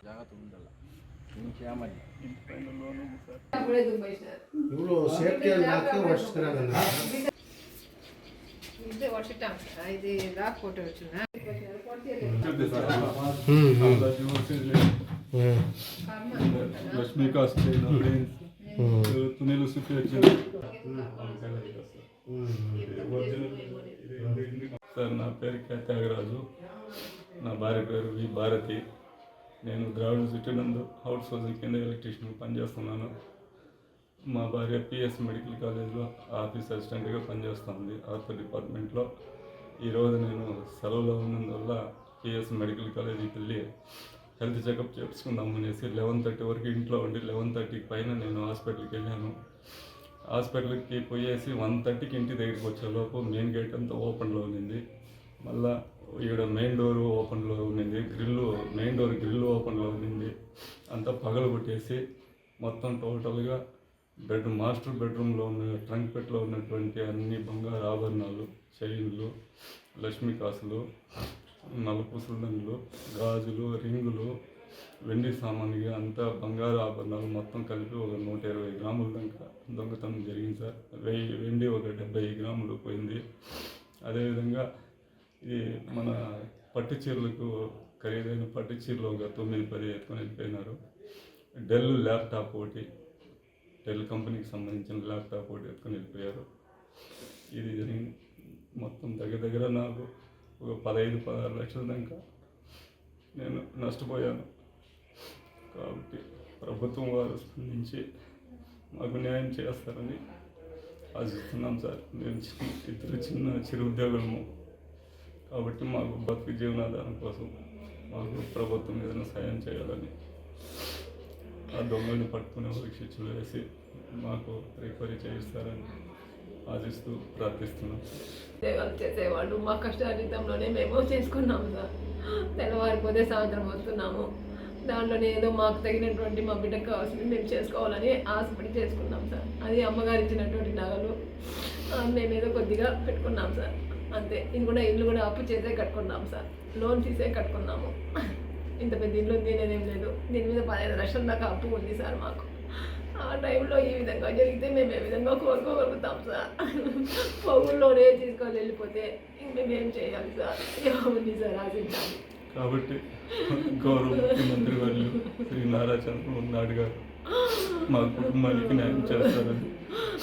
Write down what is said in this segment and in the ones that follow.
ಜಾಗ್ರತೆ ಉಂಟಲ್ಲ ಕ್ಯಾಮಲ್ಲಿ ಇವರು ಸೇಫ್ಟಿಯಲ್ಲಿ ಮಾತ್ರ ವರ್ಷಿಸ್ತಾರಲ್ಲ ಇದು ವರ್ಷಿಟ್ಟಾಂ ಇದು ಲಾಕ್ ಫೋಟೋ వచ్చిందా లక్ష్మీ కాస్ట్ తునిలు సార్ నా పేరు కె త్యాగరాజు, నా భార్య పేరు వి భారతి. నేను ద్రావిడ సిటీ నందు హౌస్ హోల్డింగ్ కింద ఎలక్ట్రీషియన్ పనిచేస్తున్నాను. మా భార్య పిఎస్ మెడికల్ కాలేజ్లో ఆఫీస్ అసిస్టెంట్గా పనిచేస్తుంది ఆర్థో డిపార్ట్మెంట్లో. ఈరోజు నేను సెలవులో ఉన్నందువల్ల పిఎస్ మెడికల్ కాలేజీకి వెళ్ళి హెల్త్ చెకప్ చేసుకుందాం అనేసి 11:30 వరకు ఇంట్లో ఉండి 11:30 పైన నేను హాస్పిటల్కి వెళ్ళాను. హాస్పిటల్కి పోయేసి 1:30కి ఇంటి దగ్గరికి వచ్చేలోపు మెయిన్ గేట్ అంతా ఓపెన్లో ఉన్నింది. మళ్ళీ ఈడ మెయిన్ డోర్ ఓపెన్లో ఉన్నింది, మెయిన్ డోర్ గ్రిల్ ఓపెన్లో ఉన్నింది. అంతా పగలు కొట్టేసి మొత్తం టోటల్గా మాస్టర్ బెడ్రూమ్లో ఉన్న ట్రంక్ పెట్లో ఉన్నటువంటి అన్ని బంగారు ఆభరణాలు, చైన్లు, లక్ష్మీ కాసులు, నలుపూసల దండలు, గాజులు, రింగులు, వెండి సామాన్గా అంతా బంగారు ఆభరణాలు మొత్తం కలిపి ఒక 120 గ్రాముల దాకా దొంగతనం జరిగింది సార్. వెండి ఒక 70 గ్రాములు పోయింది. అదేవిధంగా ఈ మన పట్టు చీరలకు ఖరీదైన పట్టు చీరలు ఒక 9-10 ఎత్తుకొని వెళ్ళిపోయినారు. డెల్ ల్యాప్టాప్ ఒకటి, డెల్ కంపెనీకి సంబంధించిన ల్యాప్టాప్ ఒకటి ఎత్తుకొని వెళ్ళిపోయారు. ఇది జరిగింది. మొత్తం దగ్గర నాకు ఒక 15-16 లక్షల దాకా నేను నష్టపోయాను. కాబట్టి ప్రభుత్వం వారు స్పందించి మాకు న్యాయం చేస్తారని ఆశిస్తున్నాం సార్. మేము ఇద్దరు చిరు ఉద్యోగులము కాబట్టి మాకు బతుకు జీవనాధారం కోసం మాకు ప్రభుత్వం ఏదైనా సాయం చేయాలని, ఆ దొంగల్ని పట్టుకునే వాళ్ళకి శిక్షలు వేసి మాకు రికవరీ చేయిస్తారని ఆశిస్తూ ప్రార్థిస్తున్నాం. సేవలు చేసేవాళ్ళు మా కష్టార్జితంలోనే మేము చేసుకున్నాము సార్. తెల్లవారిపోతే సాయంత్రం వస్తున్నాము. దాంట్లోనే ఏదో మాకు తగినటువంటి మా బిడ్డకు కావాల్సింది మేము చేసుకోవాలని ఆశపడి చేసుకున్నాం సార్. అది అమ్మగారు ఇచ్చినటువంటి నగలు మేమేదో కొద్దిగా పెట్టుకున్నాం సార్, అంతే. ఇది కూడా ఇల్లు కూడా అప్పు చేసే కట్టుకున్నాం సార్, లోన్ తీసే కట్టుకున్నాము. ఇంత పెద్ద ఇల్లు ఉంది అనేదేం లేదు. దీని మీద 15 లక్షల దాకా అప్పు ఉంది సార్ మాకు. ఆ టైంలో ఈ విధంగా జరిగితే మేము ఏ విధంగా కోరుకోగలుగుతాం సార్? పొగుల్లోనే తీసుకొని వెళ్ళిపోతే మేమేం చేయాలి సార్? ఏముంది సార్ ఆశించాలి. కాబట్టి గౌరవ ముఖ్యమంత్రి వర్యులు శ్రీ నారా చంద్రబాబు నాయుడు గారు మా కుటుంబానికి న్యాయం చేస్తారని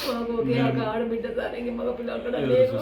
మాకు ఒకే ఒక ఆడబిడ్డ సార్, ఇంక మగ పిల్లలు కూడా లేరు.